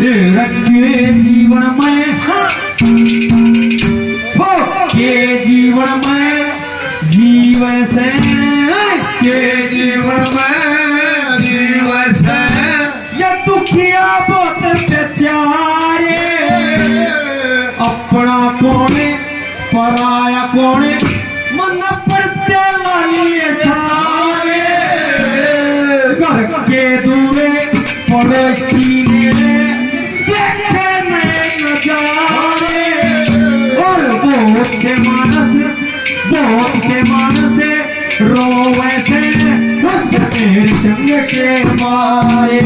के जीवन में हो के जीवन में जीवन से के जीवन में जीवन से ये दुखिया बहुत बेचारे अपना कोने पराया कोने मन पड़ते वाली सारे घर के दूरे पड़ोसी ने देखे नहीं नजारे और बहुत से मानस रोवे से उस मेरे संग के मारे